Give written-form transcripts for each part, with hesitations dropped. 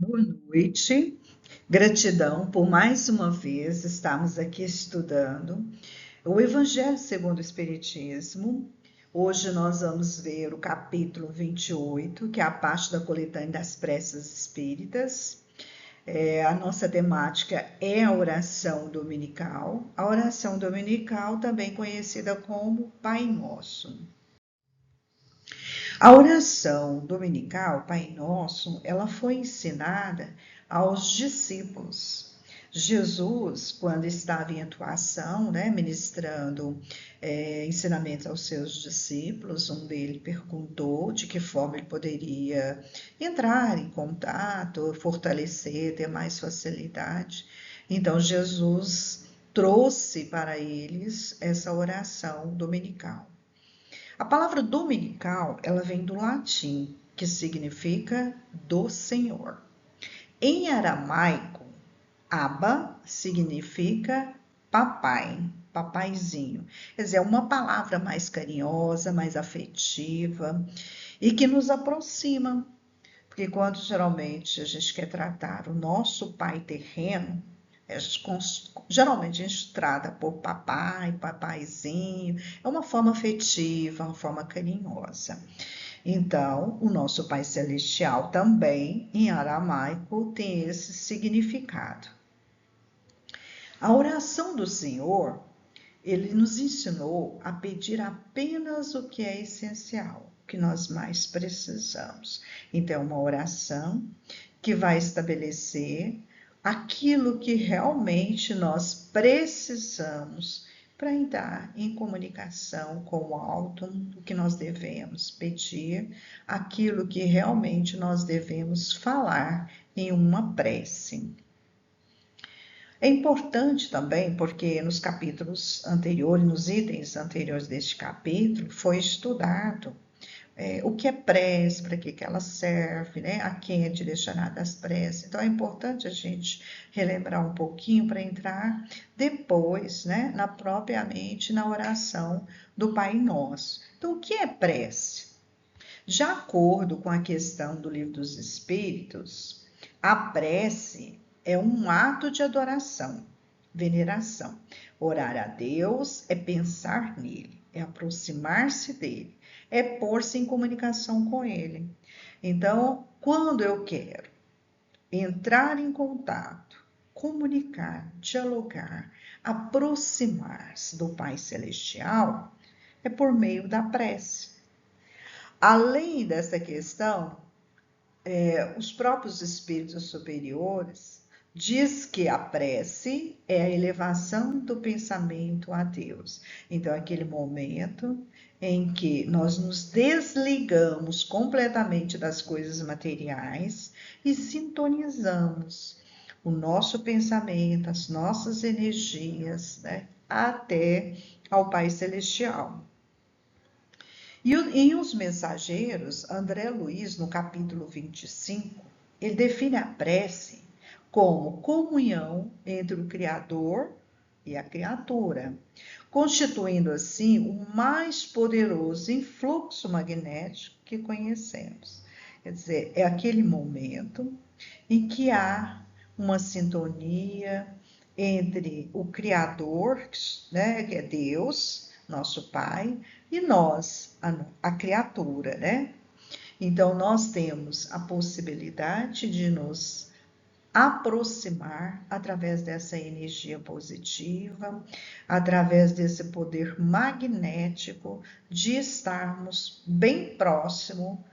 Boa noite, gratidão por mais uma vez estarmos aqui estudando o Evangelho segundo o Espiritismo. Hoje nós vamos ver o capítulo 28, que é a parte da coletânea das preces espíritas. A nossa temática é a oração dominical. A oração dominical, também conhecida como Pai Nosso. A oração dominical, Pai Nosso, ela foi ensinada aos discípulos. Jesus, quando estava em atuação, ministrando ensinamentos aos seus discípulos, um deles perguntou de que forma ele poderia entrar em contato, fortalecer, ter mais facilidade. Então, Jesus trouxe para eles essa oração dominical. A palavra dominical, ela vem do latim, que significa do Senhor. Em aramaico, Abba significa papai, papaizinho. Quer dizer, é uma palavra mais carinhosa, mais afetiva e que nos aproxima. Porque quando geralmente a gente quer tratar o nosso pai terreno, geralmente a gente trata por papai, papaizinho, é uma forma afetiva, uma forma carinhosa. Então, o nosso Pai Celestial também, em aramaico, tem esse significado. A oração do Senhor, ele nos ensinou a pedir apenas o que é essencial, o que nós mais precisamos. Então, é uma oração que vai estabelecer aquilo que realmente nós precisamos para entrar em comunicação com o alto, o que nós devemos pedir, aquilo que realmente nós devemos falar em uma prece. É importante também porque nos capítulos anteriores, nos itens anteriores deste capítulo, foi estudado o que é prece, para que ela serve, a quem é direcionada as preces. Então é importante a gente relembrar um pouquinho para entrar depois, propriamente na oração do Pai Nosso. Então, o que é prece? De acordo com a questão do Livro dos Espíritos, a prece é um ato de adoração, veneração. Orar a Deus é pensar nele, é aproximar-se dele, é pôr-se em comunicação com ele. Então, quando eu quero entrar em contato, comunicar, dialogar, aproximar-se do Pai Celestial, é por meio da prece. Além dessa questão, os próprios espíritos superiores diz que a prece é a elevação do pensamento a Deus. Então, aquele momento em que nós nos desligamos completamente das coisas materiais e sintonizamos o nosso pensamento, as nossas energias, até ao Pai Celestial. E em Os Mensageiros, André Luiz, no capítulo 25, ele define a prece como comunhão entre o Criador e a criatura, constituindo assim o mais poderoso influxo magnético que conhecemos. Quer dizer, é aquele momento em que há uma sintonia entre o Criador, que é Deus, nosso Pai, e nós, a criatura, Então, nós temos a possibilidade de nos aproximar através dessa energia positiva, através desse poder magnético de estarmos bem próximo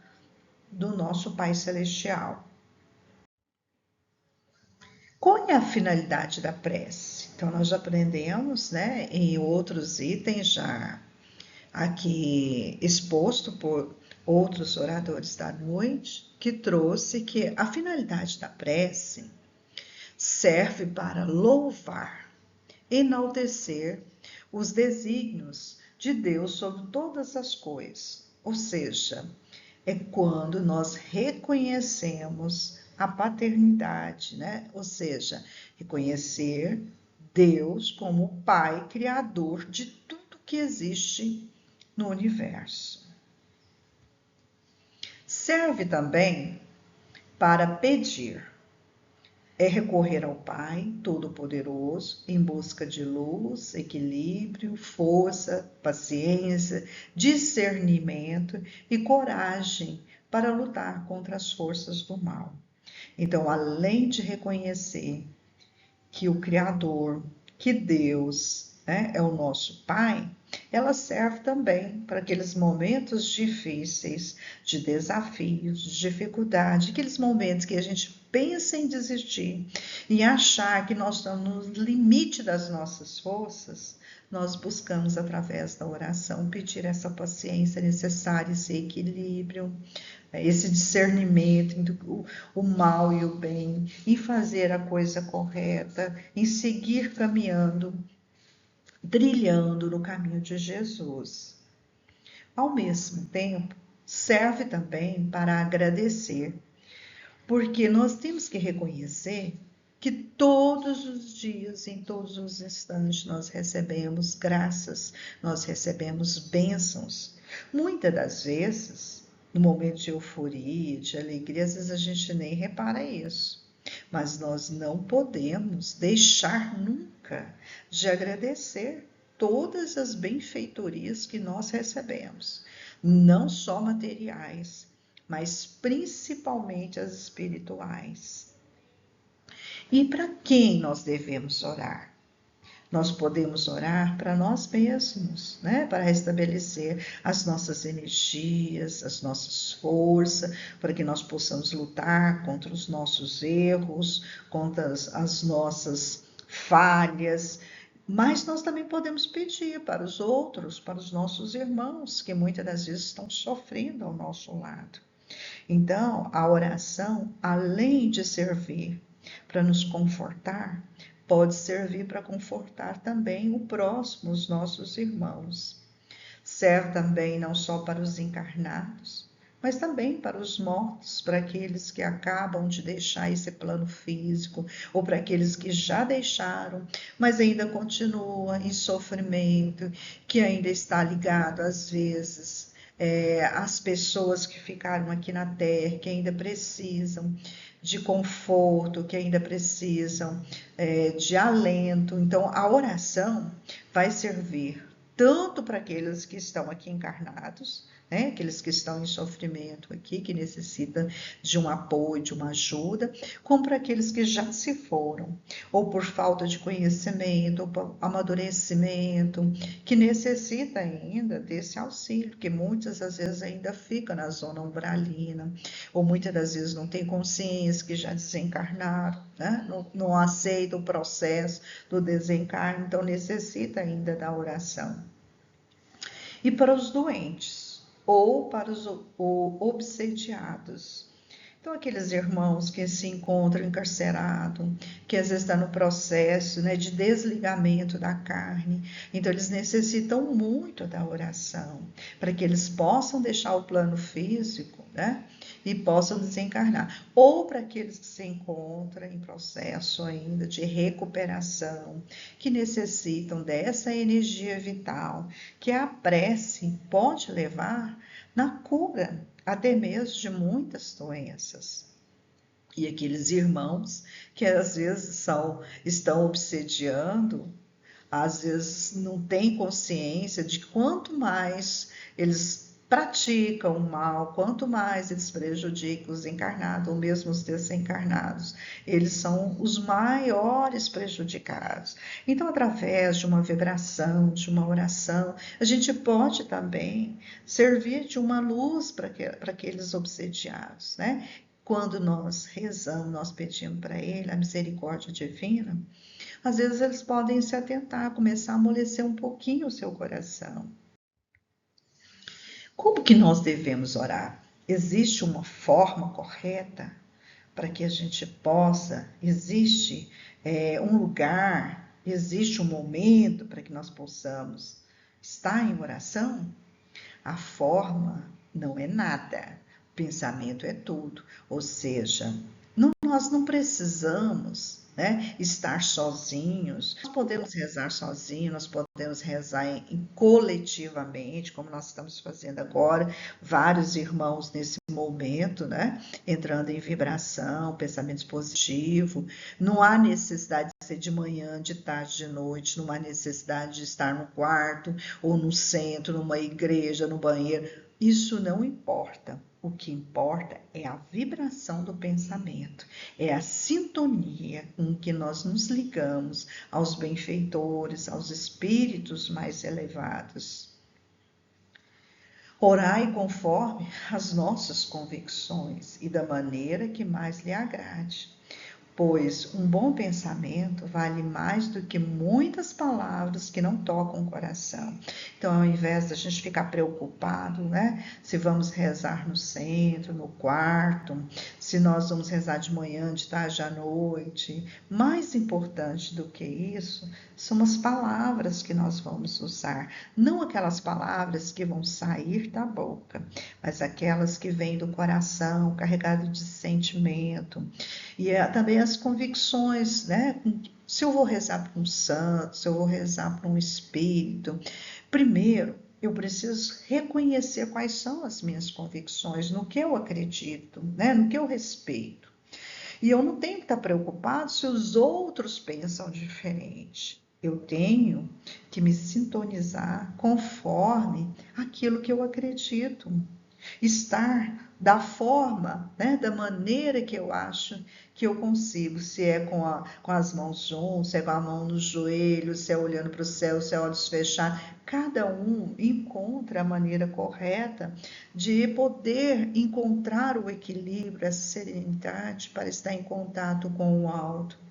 do nosso Pai Celestial. Qual é a finalidade da prece? Então, nós já aprendemos, em outros itens já aqui exposto por outros oradores da noite, que trouxe que a finalidade da prece serve para louvar, enaltecer os desígnios de Deus sobre todas as coisas. Ou seja, é quando nós reconhecemos a paternidade, Ou seja, reconhecer Deus como Pai Criador de tudo que existe no universo. Serve também para pedir. É recorrer ao Pai Todo-Poderoso em busca de luz, equilíbrio, força, paciência, discernimento e coragem para lutar contra as forças do mal. Então, além de reconhecer que o Criador, que Deus, né, é o nosso Pai, ela serve também para aqueles momentos difíceis, de desafios, de dificuldade, aqueles momentos que a gente pensa em desistir e achar que nós estamos no limite das nossas forças. Nós buscamos, através da oração, pedir essa paciência necessária, esse equilíbrio, esse discernimento entre o mal e o bem, em fazer a coisa correta, em seguir caminhando, trilhando no caminho de Jesus. Ao mesmo tempo, serve também para agradecer, porque nós temos que reconhecer que todos os dias, em todos os instantes, nós recebemos graças, nós recebemos bênçãos. Muitas das vezes, no momento de euforia, de alegria, às vezes a gente nem repara isso. Mas nós não podemos deixar nunca de agradecer todas as benfeitorias que nós recebemos, não só materiais, mas principalmente as espirituais. E para quem nós devemos orar? Nós podemos orar para nós mesmos, né? Para restabelecer as nossas energias, as nossas forças, para que nós possamos lutar contra os nossos erros, contra as nossas falhas. Mas nós também podemos pedir para os outros, para os nossos irmãos, que muitas das vezes estão sofrendo ao nosso lado. Então, a oração, além de servir para nos confortar, pode servir para confortar também o próximo, os nossos irmãos. Serve também não só para os encarnados, mas também para os mortos, para aqueles que acabam de deixar esse plano físico, ou para aqueles que já deixaram, mas ainda continuam em sofrimento, que ainda está ligado às vezes às pessoas que ficaram aqui na Terra, que ainda precisam de conforto, que ainda precisam de alento. Então, a oração vai servir tanto para aqueles que estão aqui encarnados, né? Aqueles que estão em sofrimento aqui, que necessitam de um apoio, de uma ajuda, como para aqueles que já se foram, ou por falta de conhecimento, ou por amadurecimento, que necessita ainda desse auxílio, que muitas das vezes ainda fica na zona umbralina, ou muitas das vezes não tem consciência que já desencarnaram, né? Não aceita o processo do desencarne, então necessita ainda da oração. E para os doentes, ou para os obsediados. Então, aqueles irmãos que se encontram encarcerados, que às vezes estão no processo, né, de desligamento da carne, então eles necessitam muito da oração, para que eles possam deixar o plano físico, né, e possam desencarnar. Ou para aqueles que se encontram em processo ainda de recuperação, que necessitam dessa energia vital, que a prece pode levar na cura, até mesmo de muitas doenças. E aqueles irmãos que às vezes estão obsediando, às vezes não têm consciência de quanto mais eles praticam o mal, quanto mais eles prejudicam os encarnados, ou mesmo os desencarnados, eles são os maiores prejudicados. Então, através de uma vibração, de uma oração, a gente pode também servir de uma luz para aqueles obsediados, né? Quando nós rezamos, nós pedimos para ele a misericórdia divina, às vezes eles podem se atentar, começar a amolecer um pouquinho o seu coração. Como que nós devemos orar? Existe uma forma correta para que a gente possa? Existe um lugar, existe um momento para que nós possamos estar em oração? A forma não é nada, o pensamento é tudo. Ou seja, nós não precisamos, né, estar sozinhos. Nós podemos rezar sozinhos, nós podemos rezar coletivamente, como nós estamos fazendo agora, vários irmãos nesse momento, né? Entrando em vibração, pensamentos positivos. Não há necessidade de ser de manhã, de tarde, de noite, não há necessidade de estar no quarto ou no centro, numa igreja, no banheiro. Isso não importa. O que importa é a vibração do pensamento, é a sintonia com que nós nos ligamos aos benfeitores, aos espíritos mais elevados. Orai conforme as nossas convicções e da maneira que mais lhe agrade, pois um bom pensamento vale mais do que muitas palavras que não tocam o coração. Então, ao invés da gente ficar preocupado, né, se vamos rezar no centro, no quarto, se nós vamos rezar de manhã, de tarde, à noite, mais importante do que isso são as palavras que nós vamos usar, não aquelas palavras que vão sair da boca, mas aquelas que vêm do coração, carregado de sentimento. E também as convicções, né? Se eu vou rezar para um santo, se eu vou rezar para um espírito, primeiro eu preciso reconhecer quais são as minhas convicções, no que eu acredito, né? No que eu respeito. E eu não tenho que estar preocupado se os outros pensam diferente. Eu tenho que me sintonizar conforme aquilo que eu acredito. Estar da forma, né, da maneira que eu acho que eu consigo, se é com as mãos juntas, se é com a mão no joelho, se é olhando para o céu, se é olhos fechados. Cada um encontra a maneira correta de poder encontrar o equilíbrio, a serenidade para estar em contato com o alto.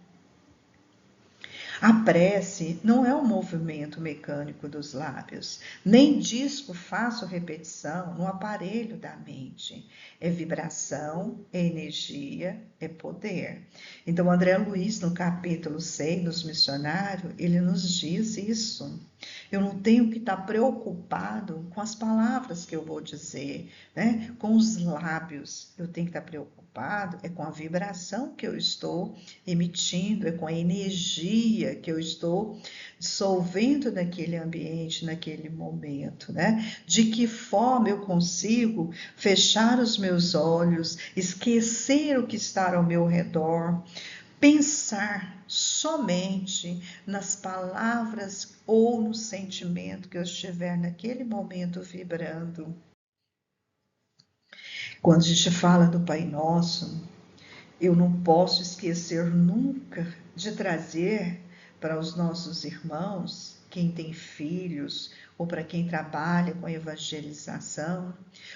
A prece não é um movimento mecânico dos lábios, nem disco fácil repetição no aparelho da mente. É vibração, é energia, é poder. Então, André Luiz, no capítulo 6 dos Missionários, ele nos diz isso. Eu não tenho que estar preocupado com as palavras que eu vou dizer, né? Com os lábios. Eu tenho que estar preocupado com a vibração que eu estou emitindo, com a energia que eu estou dissolvendo naquele ambiente, naquele momento, né? De que forma eu consigo fechar os meus olhos, esquecer o que está ao meu redor, pensar somente nas palavras ou no sentimento que eu estiver naquele momento vibrando. Quando a gente fala do Pai Nosso, eu não posso esquecer nunca de trazer para os nossos irmãos, quem tem filhos ou para quem trabalha com evangelização,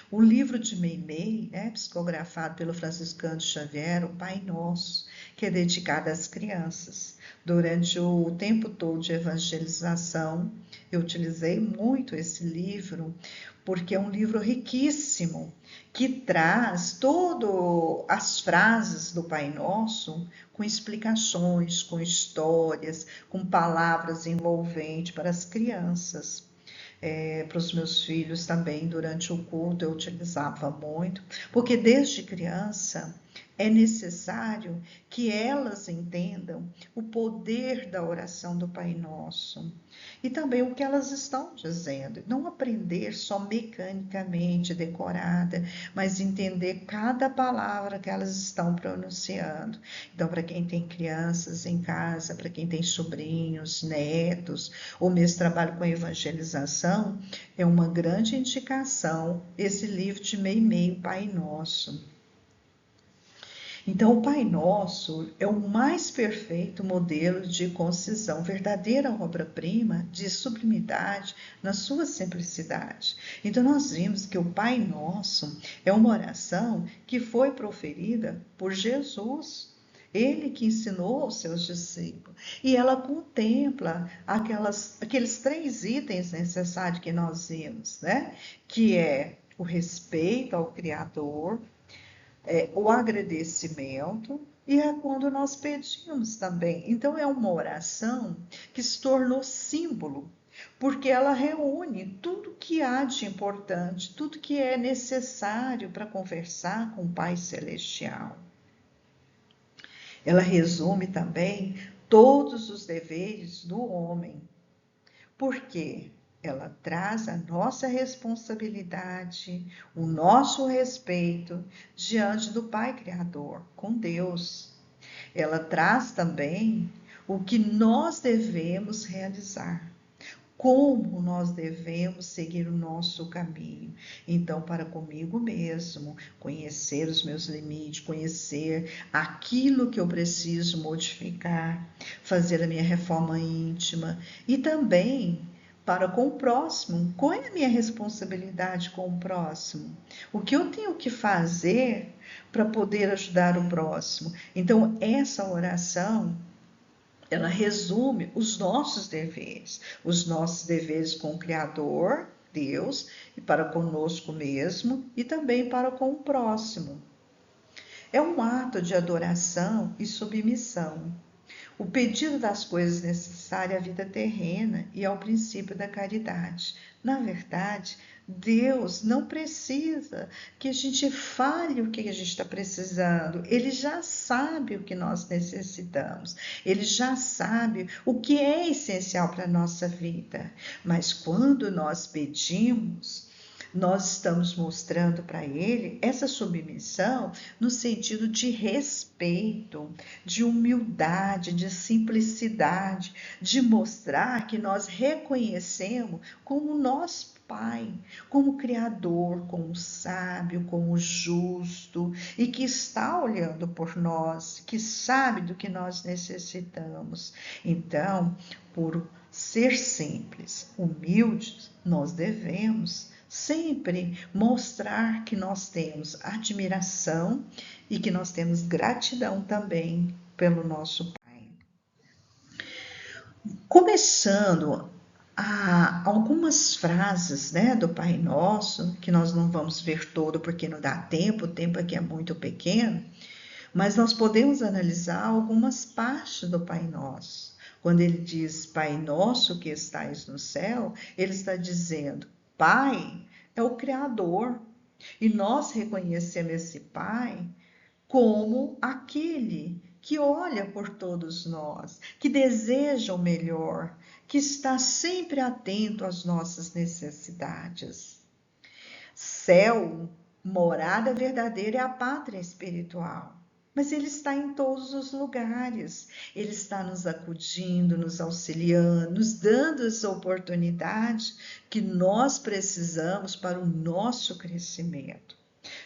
o livro de Meimei, psicografado pelo franciscano Xavier, o Pai Nosso, que é dedicado às crianças. Durante o tempo todo de evangelização, eu utilizei muito esse livro, porque é um livro riquíssimo, que traz todas as frases do Pai Nosso com explicações, com histórias, com palavras envolventes para as crianças. Para os meus filhos também, durante o culto, eu utilizava muito, porque desde criança é necessário que elas entendam o poder da oração do Pai Nosso e também o que elas estão dizendo. Não aprender só mecanicamente, decorada, mas entender cada palavra que elas estão pronunciando. Então, para quem tem crianças em casa, para quem tem sobrinhos, netos, ou mesmo trabalho com evangelização, é uma grande indicação esse livro de Meimei, Pai Nosso. Então, o Pai Nosso é o mais perfeito modelo de concisão, verdadeira obra-prima de sublimidade na sua simplicidade. Então, nós vimos que o Pai Nosso é uma oração que foi proferida por Jesus. Ele que ensinou aos seus discípulos. E ela contempla aqueles 3 itens necessários que nós vimos, né? Que é o respeito ao Criador, o agradecimento e é quando nós pedimos também. Então, é uma oração que se tornou símbolo, porque ela reúne tudo que há de importante, tudo que é necessário para conversar com o Pai Celestial. Ela resume também todos os deveres do homem. Por quê? ela traz a nossa responsabilidade, o nosso respeito diante do Pai Criador, com Deus. Ela traz também o que nós devemos realizar, como nós devemos seguir o nosso caminho. Então, para comigo mesmo, conhecer os meus limites, conhecer aquilo que eu preciso modificar, fazer a minha reforma íntima e também para com o próximo. Qual é a minha responsabilidade com o próximo? O que eu tenho que fazer para poder ajudar o próximo? Então, essa oração, ela resume os nossos deveres com o Criador, Deus, e para conosco mesmo, e também para com o próximo. É um ato de adoração e submissão. O pedido das coisas necessárias à vida terrena e ao princípio da caridade. Na verdade, Deus não precisa que a gente fale o que a gente está precisando. Ele já sabe o que nós necessitamos. Ele já sabe o que é essencial para a nossa vida. Mas quando nós pedimos, nós estamos mostrando para ele essa submissão no sentido de respeito, de humildade, de simplicidade, de mostrar que nós reconhecemos como nosso Pai, como Criador, como sábio, como justo e que está olhando por nós, que sabe do que nós necessitamos. Então, por ser simples, humildes, nós devemos sempre mostrar que nós temos admiração e que nós temos gratidão também pelo nosso Pai. Começando algumas frases, né, do Pai Nosso, que nós não vamos ver todo porque não dá tempo, o tempo aqui é muito pequeno, mas nós podemos analisar algumas partes do Pai Nosso. Quando ele diz Pai Nosso que estais no céu, ele está dizendo Pai é o Criador. E nós reconhecemos esse Pai como aquele que olha por todos nós, que deseja o melhor, que está sempre atento às nossas necessidades. Céu, morada verdadeira, é a pátria espiritual. Mas Ele está em todos os lugares. Ele está nos acudindo, nos auxiliando, nos dando as oportunidades que nós precisamos para o nosso crescimento.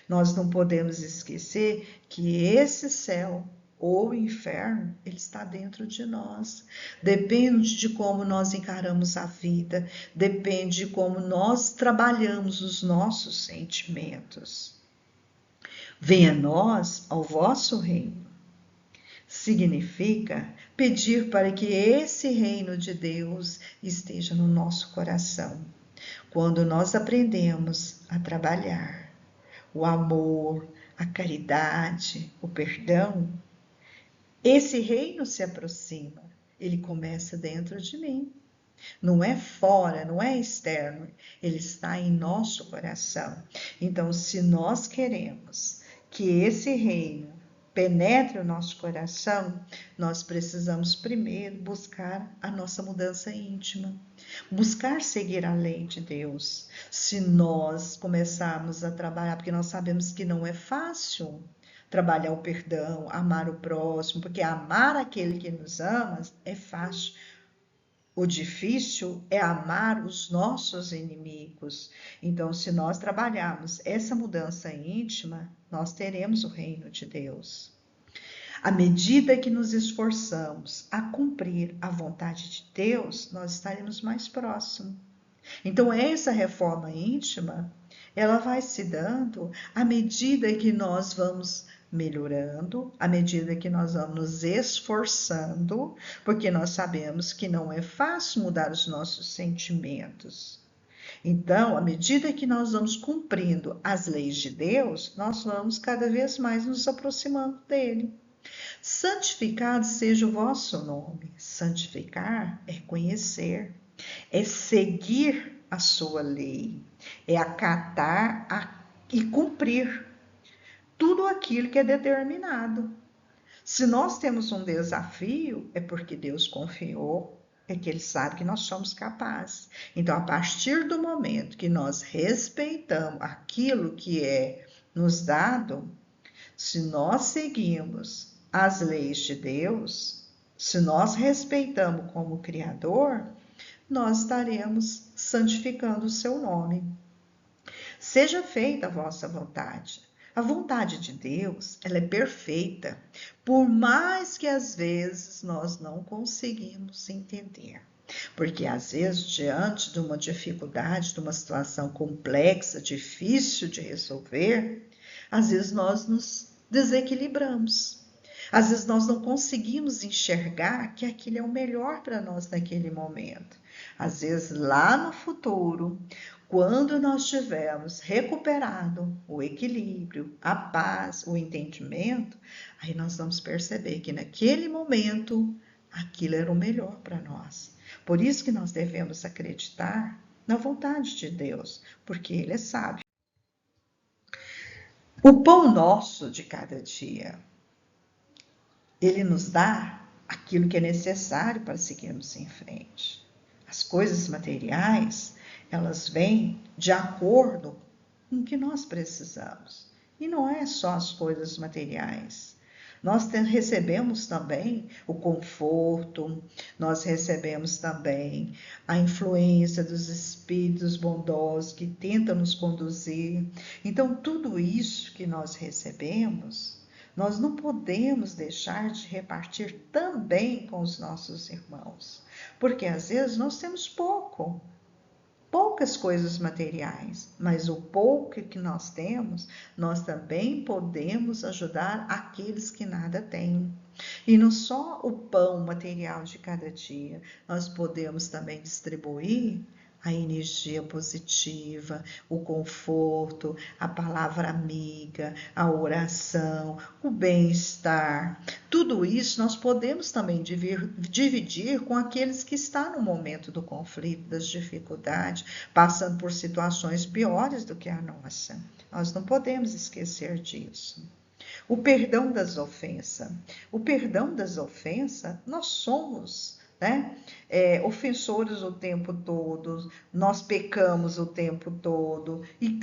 Nós não podemos esquecer que esse céu ou inferno, ele está dentro de nós. Depende de como nós encaramos a vida, depende de como nós trabalhamos os nossos sentimentos. Venha a nós ao vosso reino. Significa pedir para que esse reino de Deus esteja no nosso coração. Quando nós aprendemos a trabalhar o amor, a caridade, o perdão, esse reino se aproxima, ele começa dentro de mim. Não é fora, não é externo, ele está em nosso coração. Então, se nós queremos que esse reino penetre o nosso coração, nós precisamos primeiro buscar a nossa mudança íntima, buscar seguir a lei de Deus. Se nós começarmos a trabalhar, porque nós sabemos que não é fácil trabalhar o perdão, amar o próximo, porque amar aquele que nos ama é fácil. O difícil é amar os nossos inimigos. Então, se nós trabalharmos essa mudança íntima, nós teremos o reino de Deus. À medida que nos esforçamos a cumprir a vontade de Deus, nós estaremos mais próximos. Então, essa reforma íntima, ela vai se dando à medida que nós vamos melhorando, à medida que nós vamos nos esforçando, porque nós sabemos que não é fácil mudar os nossos sentimentos. Então, à medida que nós vamos cumprindo as leis de Deus, nós vamos cada vez mais nos aproximando dele. Santificado seja o vosso nome. Santificar é conhecer, é seguir a sua lei, é acatar e cumprir tudo aquilo que é determinado. Se nós temos um desafio, é porque Deus confiou. é que Ele sabe que nós somos capazes. Então, a partir do momento que nós respeitamos aquilo que é nos dado, se nós seguimos as leis de Deus, se nós respeitamos como Criador, nós estaremos santificando o seu nome. Seja feita a vossa vontade. A vontade de Deus, ela é perfeita, por mais que às vezes nós não conseguimos entender. Porque às vezes, diante de uma dificuldade, de uma situação complexa, difícil de resolver, às vezes nós nos desequilibramos. Às vezes nós não conseguimos enxergar que aquilo é o melhor para nós naquele momento. Às vezes lá no futuro, quando nós tivermos recuperado o equilíbrio, a paz, o entendimento, aí nós vamos perceber que naquele momento aquilo era o melhor para nós. Por isso que nós devemos acreditar na vontade de Deus, porque Ele é sábio. O pão nosso de cada dia, Ele nos dá aquilo que é necessário para seguirmos em frente. As coisas materiais, elas vêm de acordo com o que nós precisamos. E não é só as coisas materiais. Nós recebemos também o conforto, nós recebemos também a influência dos espíritos bondosos que tentam nos conduzir. Então, tudo isso que nós recebemos, nós não podemos deixar de repartir também com os nossos irmãos, porque às vezes nós temos poucas coisas materiais, mas o pouco que nós temos, nós também podemos ajudar aqueles que nada têm. E não só o pão material de cada dia, nós podemos também distribuir a energia positiva, o conforto, a palavra amiga, a oração, o bem-estar. Tudo isso nós podemos também dividir com aqueles que estão no momento do conflito, das dificuldades, passando por situações piores do que a nossa. Nós não podemos esquecer disso. O perdão das ofensas. O perdão das ofensas, nós somos, né? Ofensores o tempo todo, nós pecamos o tempo todo e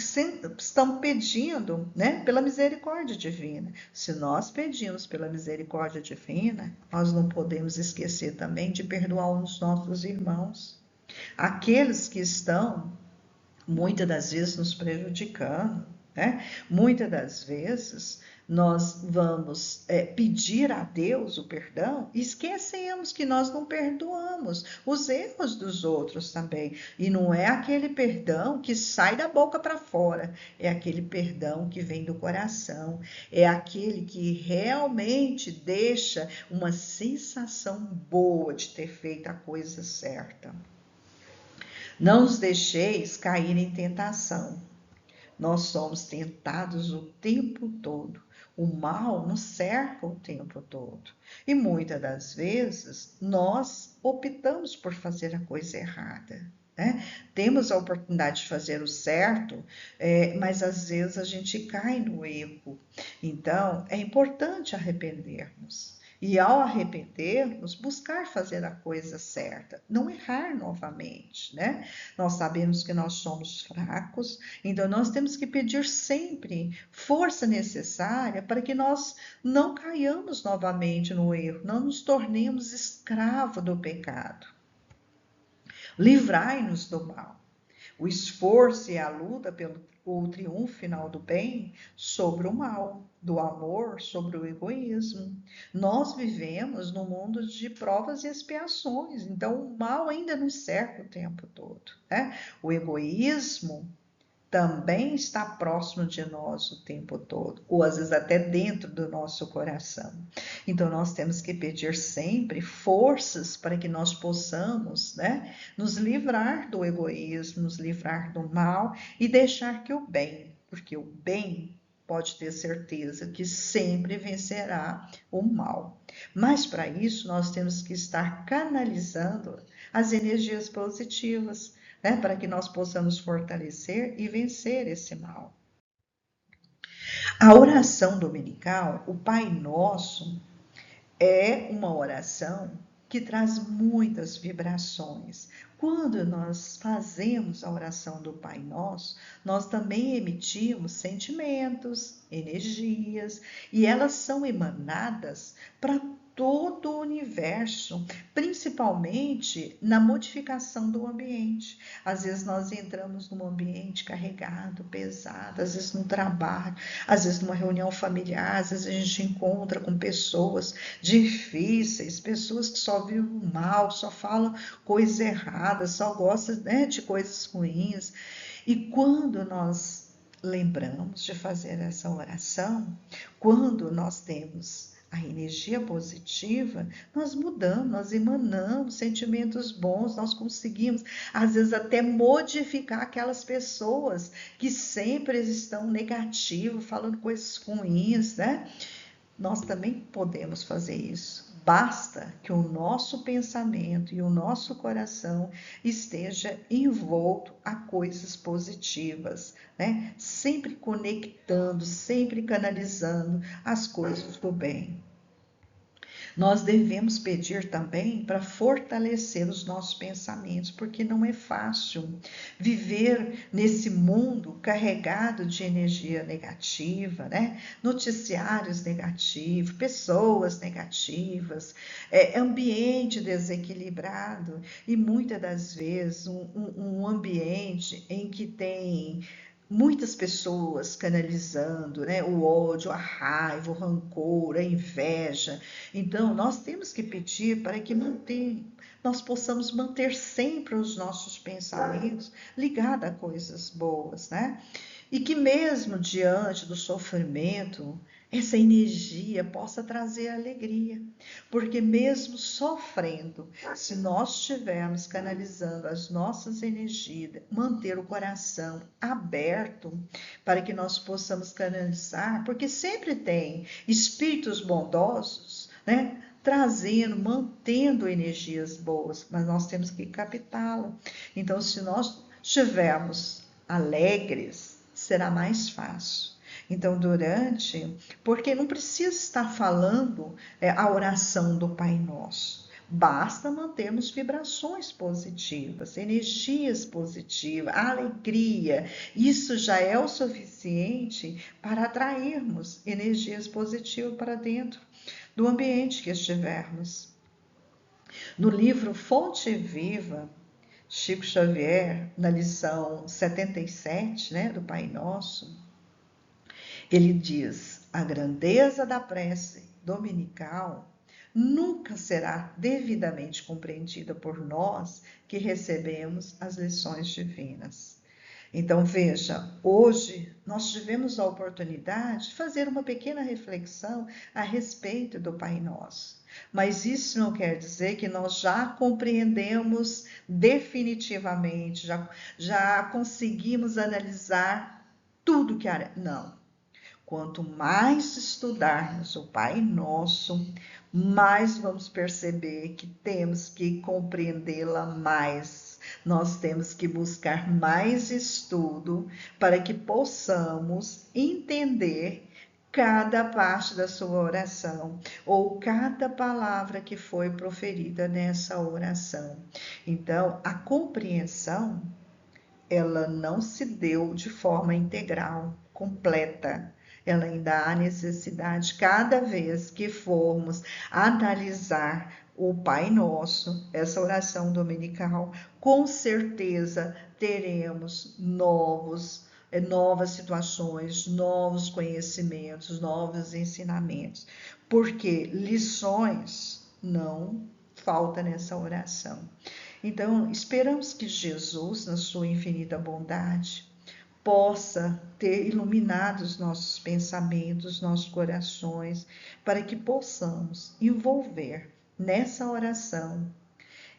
estamos pedindo, né, pela misericórdia divina. Se nós pedimos pela misericórdia divina, nós não podemos esquecer também de perdoar os nossos irmãos, aqueles que estão muitas das vezes nos prejudicando, né? Muitas das vezes nós vamos pedir a Deus o perdão e esquecemos que nós não perdoamos os erros dos outros também. E não é aquele perdão que sai da boca para fora, é aquele perdão que vem do coração, é aquele que realmente deixa uma sensação boa de ter feito a coisa certa. Não os deixeis cair em tentação. Nós somos tentados o tempo todo. O mal nos cerca o tempo todo. E muitas das vezes nós optamos por fazer a coisa errada, né? Temos a oportunidade de fazer o certo, mas às vezes a gente cai no erro. Então, é importante arrependermos. E ao arrependermos, buscar fazer a coisa certa, não errar novamente, né? Nós sabemos que nós somos fracos, então nós temos que pedir sempre força necessária para que nós não caiamos novamente no erro, não nos tornemos escravo do pecado. Livrai-nos do mal. O esforço e a luta pelo triunfo final do bem sobre o mal, do amor sobre o egoísmo. Nós vivemos num mundo de provas e expiações, então o mal ainda nos cerca o tempo todo, né? O egoísmo também está próximo de nós o tempo todo, ou às vezes até dentro do nosso coração. Então nós temos que pedir sempre forças para que nós possamos, né, nos livrar do egoísmo, nos livrar do mal e deixar que o bem, porque o bem pode ter certeza que sempre vencerá o mal. Mas para isso nós temos que estar canalizando as energias positivas, né, para que nós possamos fortalecer e vencer esse mal. A oração dominical, o Pai Nosso, é uma oração que traz muitas vibrações. Quando nós fazemos a oração do Pai Nosso, nós também emitimos sentimentos, energias, e elas são emanadas para todo o universo, principalmente na modificação do ambiente. Às vezes nós entramos num ambiente carregado, pesado, às vezes no trabalho, às vezes numa reunião familiar, às vezes a gente encontra com pessoas difíceis, pessoas que só vivem mal, só falam coisas erradas, só gostam, né, de coisas ruins. E quando nós lembramos de fazer essa oração, quando nós temos a energia positiva, nós mudamos, nós emanamos sentimentos bons, nós conseguimos, às vezes, até modificar aquelas pessoas que sempre estão negativas, falando coisas ruins, né? Nós também podemos fazer isso. Basta que o nosso pensamento e o nosso coração esteja envolto a coisas positivas, né? Sempre conectando, sempre canalizando as coisas do bem. Nós devemos pedir também para fortalecer os nossos pensamentos, porque não é fácil viver nesse mundo carregado de energia negativa, né? Noticiários negativos, pessoas negativas, ambiente desequilibrado e muitas das vezes um ambiente em que tem muitas pessoas canalizando, né, o ódio, a raiva, o rancor, a inveja. Então, nós temos que pedir para que nós possamos manter sempre os nossos pensamentos ligados a coisas boas, né? E que mesmo diante do sofrimento, essa energia possa trazer alegria, porque mesmo sofrendo, se nós estivermos canalizando as nossas energias, manter o coração aberto para que nós possamos canalizar, porque sempre tem espíritos bondosos, né? Trazendo, mantendo energias boas, mas nós temos que captá-la. Então, se nós estivermos alegres, será mais fácil. Então, porque não precisa estar falando a oração do Pai Nosso. Basta mantermos vibrações positivas, energias positivas, alegria. Isso já é o suficiente para atrairmos energias positivas para dentro do ambiente que estivermos. No livro Fonte Viva, Chico Xavier, na lição 77, né, do Pai Nosso, ele diz: a grandeza da prece dominical nunca será devidamente compreendida por nós que recebemos as lições divinas. Então, veja, hoje nós tivemos a oportunidade de fazer uma pequena reflexão a respeito do Pai Nosso. Mas isso não quer dizer que nós já compreendemos definitivamente, já conseguimos analisar tudo que há. Não. Quanto mais estudarmos o Pai Nosso, mais vamos perceber que temos que compreendê-la mais. Nós temos que buscar mais estudo para que possamos entender cada parte da sua oração ou cada palavra que foi proferida nessa oração. Então, a compreensão, ela não se deu de forma integral, completa. Ela ainda há necessidade, cada vez que formos analisar o Pai Nosso, essa oração dominical, com certeza teremos novas situações, novos conhecimentos, novos ensinamentos, porque lições não faltam nessa oração. Então, esperamos que Jesus, na sua infinita bondade, possa ter iluminado os nossos pensamentos, nossos corações, para que possamos envolver nessa oração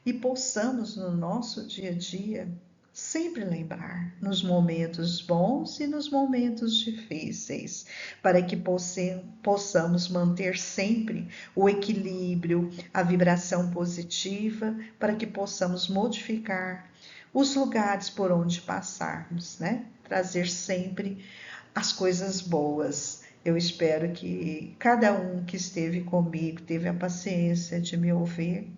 e possamos no nosso dia a dia sempre lembrar nos momentos bons e nos momentos difíceis, para que possamos manter sempre o equilíbrio, a vibração positiva, para que possamos modificar os lugares por onde passarmos, né? Trazer sempre as coisas boas. Eu espero que cada um que esteve comigo teve a paciência de me ouvir,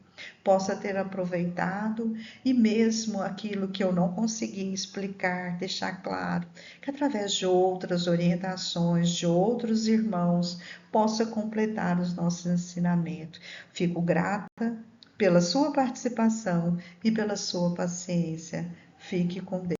possa ter aproveitado e mesmo aquilo que eu não consegui explicar, deixar claro, que através de outras orientações, de outros irmãos, possa completar os nossos ensinamentos. Fico grata pela sua participação e pela sua paciência. Fique com Deus.